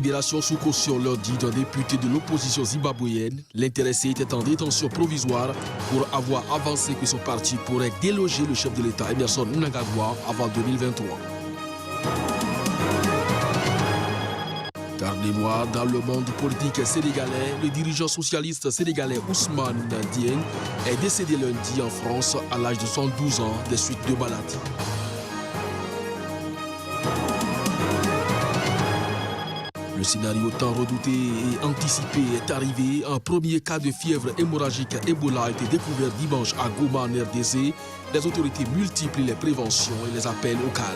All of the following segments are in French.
libération sous caution lundi d'un député de l'opposition zimbabwéenne. L'intéressé était en détention provisoire pour avoir avancé que son parti pourrait déloger le chef de l'État Emmerson Mnangagwa avant 2023. Carnet noir dans le monde politique sénégalais, le dirigeant socialiste sénégalais Ousmane Dieng est décédé lundi en France à l'âge de 112 ans des suites de maladies. Le scénario tant redouté et anticipé est arrivé. Un premier cas de fièvre hémorragique Ebola a été découvert dimanche à Goma en RDC. Les autorités multiplient les préventions et les appels au calme.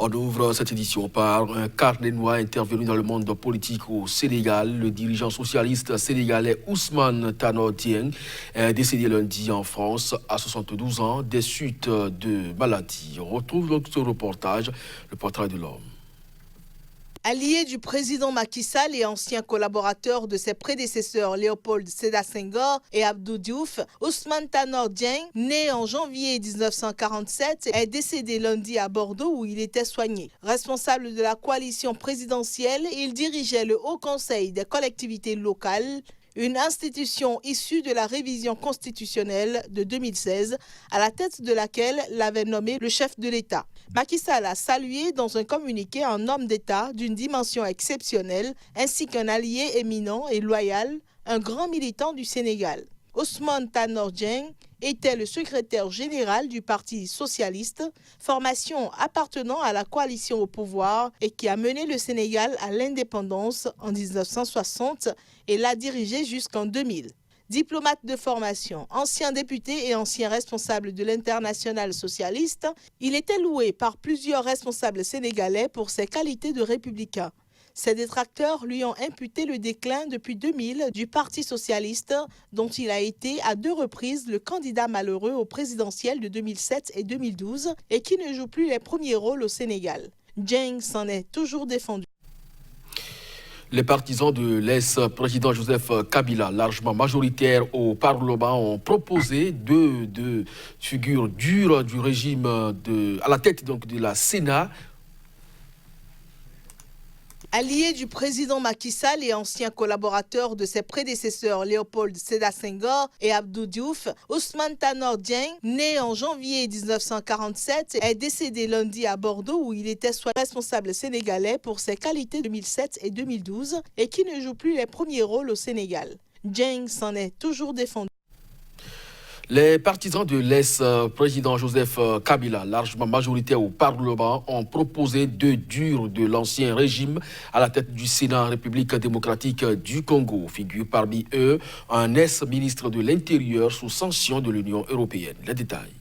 On ouvre cette édition par un carnet noir intervenu dans le monde politique au Sénégal. Le dirigeant socialiste sénégalais Ousmane Tanor Dieng est décédé lundi en France à 72 ans des suites de maladies. On retrouve donc ce reportage, le portrait de l'homme. Allié du président Macky Sall et ancien collaborateur de ses prédécesseurs Léopold Sédar Senghor et Abdou Diouf, Ousmane Tanor Dieng, né en janvier 1947, est décédé lundi à Bordeaux où il était soigné. Responsable de la coalition présidentielle, il dirigeait le Haut Conseil des collectivités locales, une institution issue de la révision constitutionnelle de 2016, à la tête de laquelle l'avait nommé le chef de l'État. Macky Sall a salué dans un communiqué un homme d'État d'une dimension exceptionnelle, ainsi qu'un allié éminent et loyal, un grand militant du Sénégal. Ousmane Tanor Dieng était le secrétaire général du Parti socialiste, formation appartenant à la coalition au pouvoir et qui a mené le Sénégal à l'indépendance en 1960 et l'a dirigé jusqu'en 2000. Diplomate de formation, ancien député et ancien responsable de l'Internationale socialiste, il était loué par plusieurs responsables sénégalais pour ses qualités de républicain. Ses détracteurs lui ont imputé le déclin depuis 2000 du Parti socialiste, dont il a été à 2 reprises le candidat malheureux au présidentiel de 2007 et 2012 et qui ne joue plus les premiers rôles au Sénégal. Dieng s'en est toujours défendu. Les partisans de l'ex-président Joseph Kabila, largement majoritaires au Parlement, ont proposé deux figures dures du régime à la tête donc, de la Sénat. Allié du président Macky Sall et ancien collaborateur de ses prédécesseurs Léopold Sédar Senghor et Abdou Diouf, Ousmane Tanor Dieng, né en janvier 1947, est décédé lundi à Bordeaux où il était responsable sénégalais pour ses qualités 2007 et 2012 et qui ne joue plus les premiers rôles au Sénégal. Dieng s'en est toujours défendu. Les partisans de l'ex-président Joseph Kabila, largement majoritaires au Parlement, ont proposé 2 durs de l'ancien régime à la tête du Sénat République démocratique du Congo. Figure parmi eux un ex-ministre de l'Intérieur sous sanction de l'Union européenne. Les détails.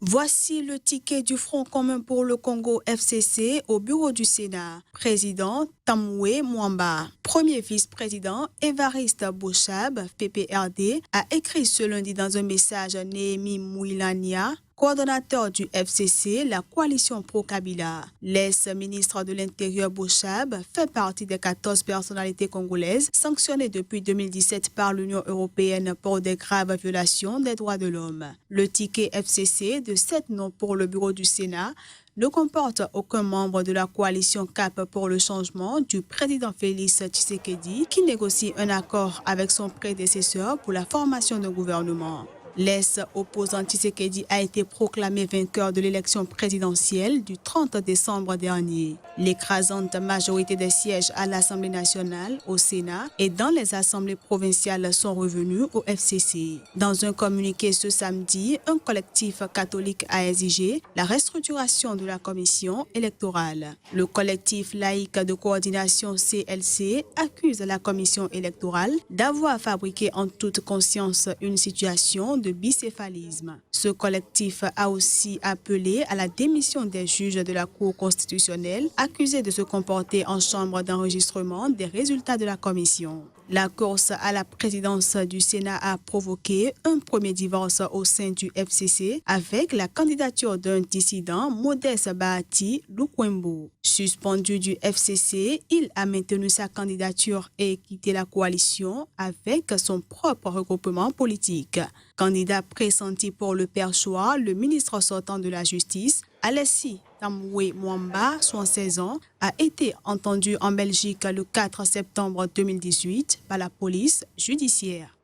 Voici le ticket du Front commun pour le Congo FCC au bureau du Sénat. Président Tamoué Mwamba. Premier vice-président Évariste Bochab, PPRD, a écrit ce lundi dans un message à Néhémie Mouilania, coordonnateur du FCC, la coalition pro-Kabila. L'ex-ministre de l'Intérieur Bochab fait partie des 14 personnalités congolaises sanctionnées depuis 2017 par l'Union européenne pour des graves violations des droits de l'homme. Le ticket FCC de 7 noms pour le bureau du Sénat ne comporte aucun membre de la coalition CAP pour le changement du président Félix Tshisekedi qui négocie un accord avec son prédécesseur pour la formation d'un gouvernement. L'ex-opposant Tshisekedi a été proclamé vainqueur de l'élection présidentielle du 30 décembre dernier. L'écrasante majorité des sièges à l'Assemblée nationale, au Sénat et dans les assemblées provinciales sont revenus au FCC. Dans un communiqué ce samedi, un collectif catholique a exigé la restructuration de la commission électorale. Le collectif laïque de coordination CLC accuse la commission électorale d'avoir fabriqué en toute conscience une situation de bicéphalisme. Ce collectif a aussi appelé à la démission des juges de la Cour constitutionnelle accusés de se comporter en chambre d'enregistrement des résultats de la commission. La course à la présidence du Sénat a provoqué un premier divorce au sein du FCC avec la candidature d'un dissident, Modeste Bahati Lukwembo. Suspendu du FCC, il a maintenu sa candidature et quitté la coalition avec son propre regroupement politique. Candidat pressenti pour le perchoir, le ministre sortant de la Justice, Alessi Tamwe Mwamba, 76 ans, a été entendu en Belgique le 4 septembre 2018 par la police judiciaire.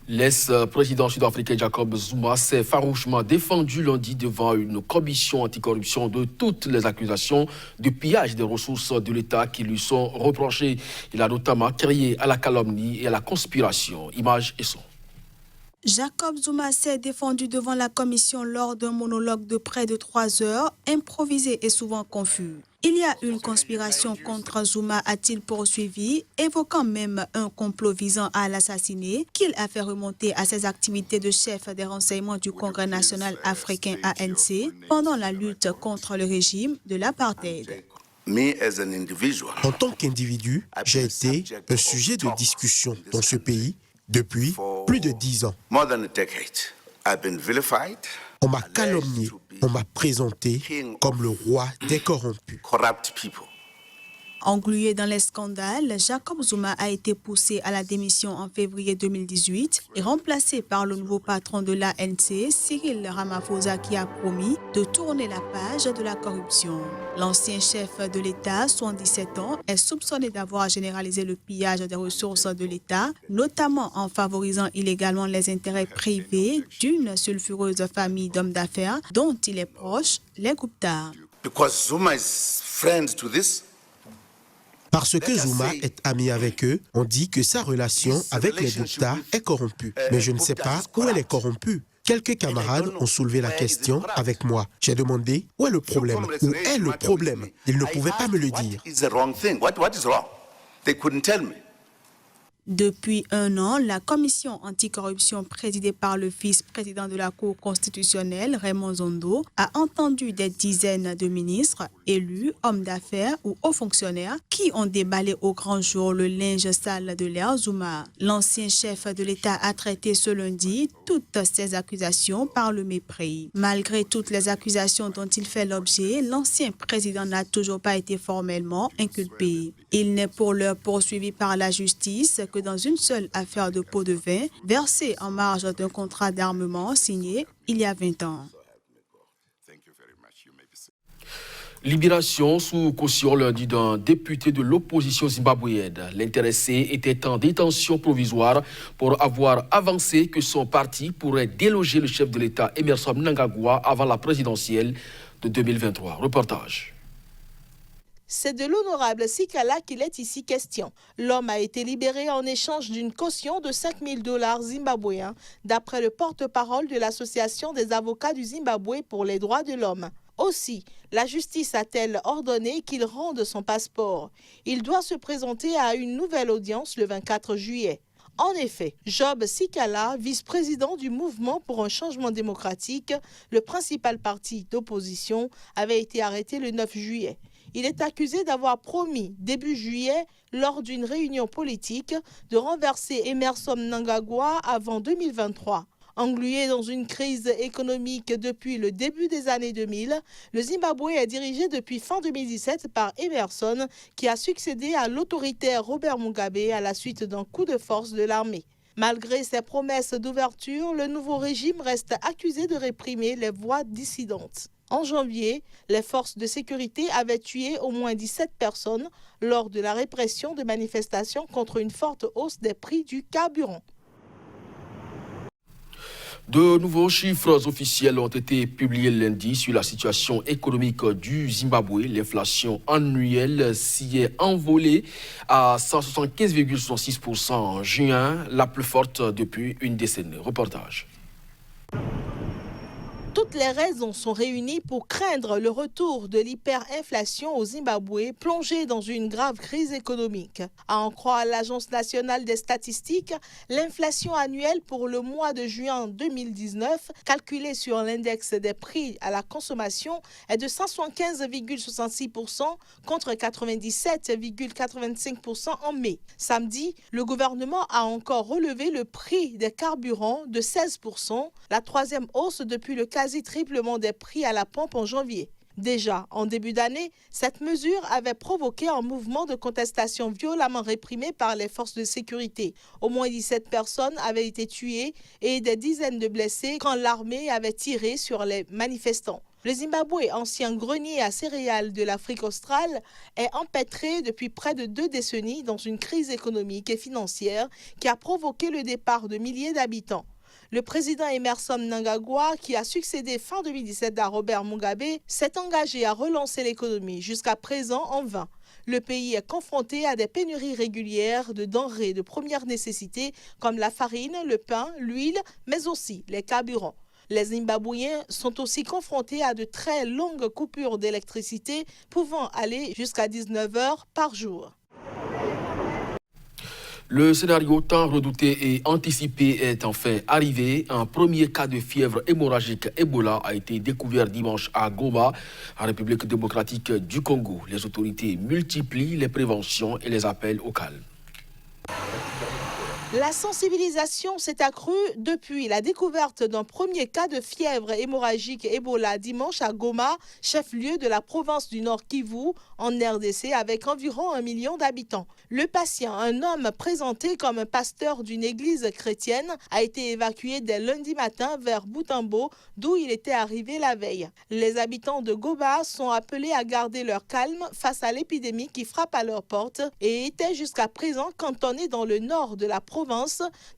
L'ex-président sud-africain Jacob Zuma s'est farouchement défendu lundi devant une commission anticorruption de toutes les accusations de pillage des ressources de l'État qui lui sont reprochées. Il a notamment crié à la calomnie et à la conspiration. Images et son. Jacob Zuma s'est défendu devant la commission lors d'un monologue de près de 3 heures, improvisé et souvent confus. Il y a une conspiration contre Zuma, a-t-il poursuivi, évoquant même un complot visant à l'assassiner qu'il a fait remonter à ses activités de chef des renseignements du Congrès national africain ANC pendant la lutte contre le régime de l'apartheid. En tant qu'individu, j'ai été un sujet de discussion dans ce pays depuis plus de 10 ans. On m'a calomnié, on m'a présenté comme le roi des corrompus. Englué dans les scandales, Jacob Zuma a été poussé à la démission en février 2018 et remplacé par le nouveau patron de l'ANC, Cyril Ramaphosa, qui a promis de tourner la page de la corruption. L'ancien chef de l'État, 77 ans, est soupçonné d'avoir généralisé le pillage des ressources de l'État, notamment en favorisant illégalement les intérêts privés d'une sulfureuse famille d'hommes d'affaires dont il est proche, les Gupta. Parce que Zuma est ami avec eux, on dit que sa relation avec les Gupta est corrompue. Mais je ne sais pas où elle est corrompue. Quelques camarades ont soulevé la question avec moi. J'ai demandé où est le problème. Où est le problème? Ils ne pouvaient pas me le dire. Depuis 1 an, la commission anticorruption présidée par le vice-président de la Cour constitutionnelle, Raymond Zondo, a entendu des dizaines de ministres, élus, hommes d'affaires ou hauts fonctionnaires qui ont déballé au grand jour le linge sale de l'ère Zuma. L'ancien chef de l'État a traité ce lundi toutes ces accusations par le mépris. Malgré toutes les accusations dont il fait l'objet, l'ancien président n'a toujours pas été formellement inculpé. Il n'est pour l'heure poursuivi par la justice que dans une seule affaire de pot de vin versée en marge d'un contrat d'armement signé il y a 20 ans. Libération sous caution lundi d'un député de l'opposition zimbabwéenne. L'intéressé était en détention provisoire pour avoir avancé que son parti pourrait déloger le chef de l'État Emmerson Mnangagwa avant la présidentielle de 2023. Reportage. C'est de l'honorable Sikala qu'il est ici question. L'homme a été libéré en échange d'une caution de $5,000 zimbabwéens, d'après le porte-parole de l'Association des avocats du Zimbabwe pour les droits de l'homme. Aussi, la justice a-t-elle ordonné qu'il rende son passeport. Il doit se présenter à une nouvelle audience le 24 juillet. En effet, Job Sikala, vice-président du Mouvement pour un changement démocratique, le principal parti d'opposition, avait été arrêté le 9 juillet. Il est accusé d'avoir promis, début juillet, lors d'une réunion politique, de renverser Emmerson Mnangagwa avant 2023. Englué dans une crise économique depuis le début des années 2000, le Zimbabwe est dirigé depuis fin 2017 par Emmerson, qui a succédé à l'autoritaire Robert Mugabe à la suite d'un coup de force de l'armée. Malgré ses promesses d'ouverture, le nouveau régime reste accusé de réprimer les voix dissidentes. En janvier, les forces de sécurité avaient tué au moins 17 personnes lors de la répression de manifestations contre une forte hausse des prix du carburant. De nouveaux chiffres officiels ont été publiés lundi sur la situation économique du Zimbabwe. L'inflation annuelle s'y est envolée à 175,66% en juin, la plus forte depuis une décennie. Reportage. Toutes les raisons sont réunies pour craindre le retour de l'hyperinflation au Zimbabwe, plongé dans une grave crise économique. À en croire l'Agence nationale des statistiques, l'inflation annuelle pour le mois de juin 2019, calculée sur l'index des prix à la consommation, est de 175,66% contre 97,85% en mai. Samedi, le gouvernement a encore relevé le prix des carburants de 16%, la troisième hausse depuis le quasi-triplement des prix à la pompe en janvier. Déjà, en début d'année, cette mesure avait provoqué un mouvement de contestation violemment réprimé par les forces de sécurité. Au moins 17 personnes avaient été tuées et des dizaines de blessés quand l'armée avait tiré sur les manifestants. Le Zimbabwe, ancien grenier à céréales de l'Afrique australe, est empêtré depuis près de 2 décennies dans une crise économique et financière qui a provoqué le départ de milliers d'habitants. Le président Emmerson Mnangagwa, qui a succédé fin 2017 à Robert Mugabe, s'est engagé à relancer l'économie, jusqu'à présent en vain. Le pays est confronté à des pénuries régulières de denrées de première nécessité comme la farine, le pain, l'huile, mais aussi les carburants. Les Zimbabwéens sont aussi confrontés à de très longues coupures d'électricité pouvant aller jusqu'à 19 heures par jour. Le scénario tant redouté et anticipé est enfin arrivé. Un premier cas de fièvre hémorragique Ebola a été découvert dimanche à Goma, en République démocratique du Congo. Les autorités multiplient les préventions et les appels au calme. La sensibilisation s'est accrue depuis la découverte d'un premier cas de fièvre hémorragique Ebola dimanche à Goma, chef-lieu de la province du Nord Kivu, en RDC, avec environ 1 million d'habitants. Le patient, un homme présenté comme un pasteur d'une église chrétienne, a été évacué dès lundi matin vers Butembo, d'où il était arrivé la veille. Les habitants de Goma sont appelés à garder leur calme face à l'épidémie qui frappe à leur porte et était jusqu'à présent cantonnée dans le nord de la province,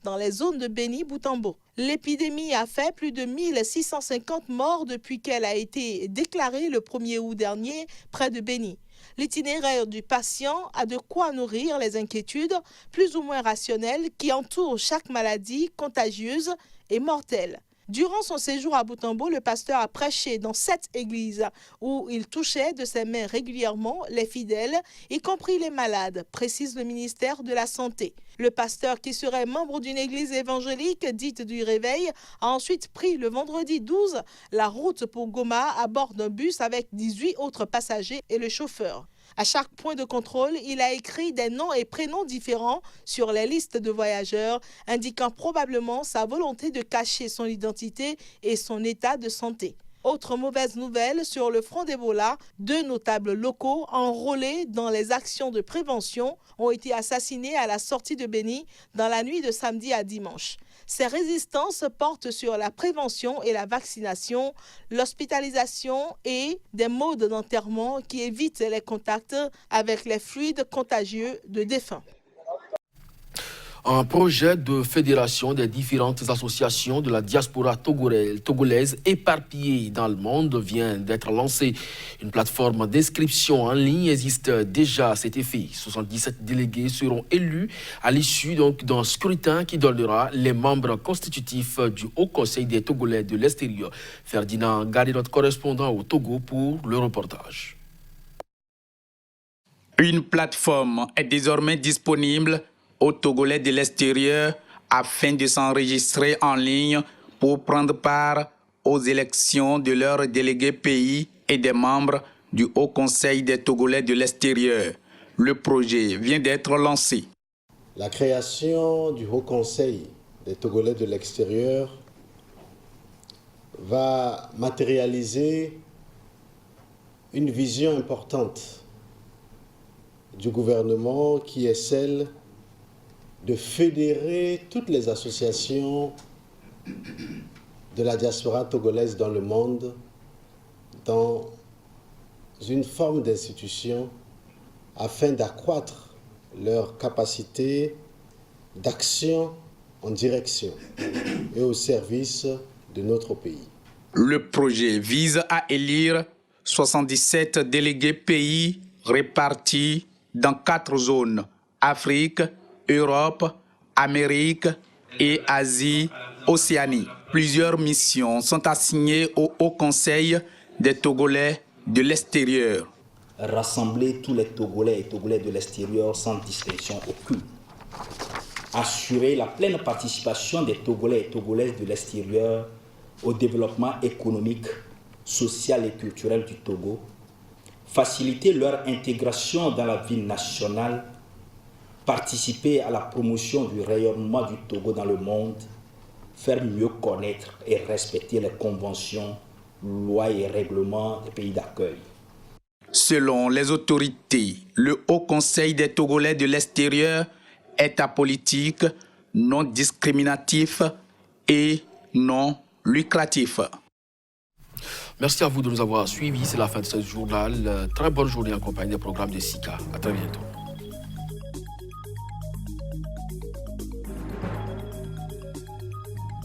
dans les zones de Béni-Butembo. L'épidémie a fait plus de 1650 morts depuis qu'elle a été déclarée le 1er août dernier près de Béni. L'itinéraire du patient a de quoi nourrir les inquiétudes plus ou moins rationnelles qui entourent chaque maladie contagieuse et mortelle. Durant son séjour à Butembo, le pasteur a prêché dans 7 églises où il touchait de ses mains régulièrement les fidèles, y compris les malades, précise le ministère de la Santé. Le pasteur, qui serait membre d'une église évangélique dite du Réveil, a ensuite pris le vendredi 12 la route pour Goma à bord d'un bus avec 18 autres passagers et le chauffeur. À chaque point de contrôle, il a écrit des noms et prénoms différents sur les listes de voyageurs, indiquant probablement sa volonté de cacher son identité et son état de santé. Autre mauvaise nouvelle, sur le front d'Ebola, 2 notables locaux enrôlés dans les actions de prévention ont été assassinés à la sortie de Béni dans la nuit de samedi à dimanche. Ces résistances portent sur la prévention et la vaccination, l'hospitalisation et des modes d'enterrement qui évitent les contacts avec les fluides contagieux de défunts. Un projet de fédération des différentes associations de la diaspora togolaise éparpillée dans le monde vient d'être lancé. Une plateforme d'inscription en ligne existe déjà à cet effet. 77 délégués seront élus à l'issue d'un scrutin qui donnera les membres constitutifs du Haut Conseil des Togolais de l'extérieur. Ferdinand Gari, notre correspondant au Togo, pour le reportage. Une plateforme est désormais disponible aux Togolais de l'extérieur afin de s'enregistrer en ligne pour prendre part aux élections de leurs délégués pays et des membres du Haut Conseil des Togolais de l'extérieur. Le projet vient d'être lancé. La création du Haut Conseil des Togolais de l'extérieur va matérialiser une vision importante du gouvernement qui est celle de fédérer toutes les associations de la diaspora togolaise dans le monde dans une forme d'institution afin d'accroître leur capacité d'action en direction et au service de notre pays. Le projet vise à élire 77 délégués pays répartis dans 4 zones: Afrique, Europe, Amérique et Asie, Océanie. Plusieurs missions sont assignées au Haut Conseil des Togolais de l'extérieur. Rassembler tous les Togolais et Togolais de l'extérieur sans distinction aucune. Assurer la pleine participation des Togolais et Togolaises de l'extérieur au développement économique, social et culturel du Togo. Faciliter leur intégration dans la vie nationale. Participer à la promotion du rayonnement du Togo dans le monde, faire mieux connaître et respecter les conventions lois et règlements des pays d'accueil. Selon les autorités, le Haut Conseil des Togolais de l'extérieur est apolitique, non discriminatif et non lucratif. Merci à vous de nous avoir suivis. C'est la fin de ce journal. Très bonne journée en compagnie des programmes de SICA. À très bientôt.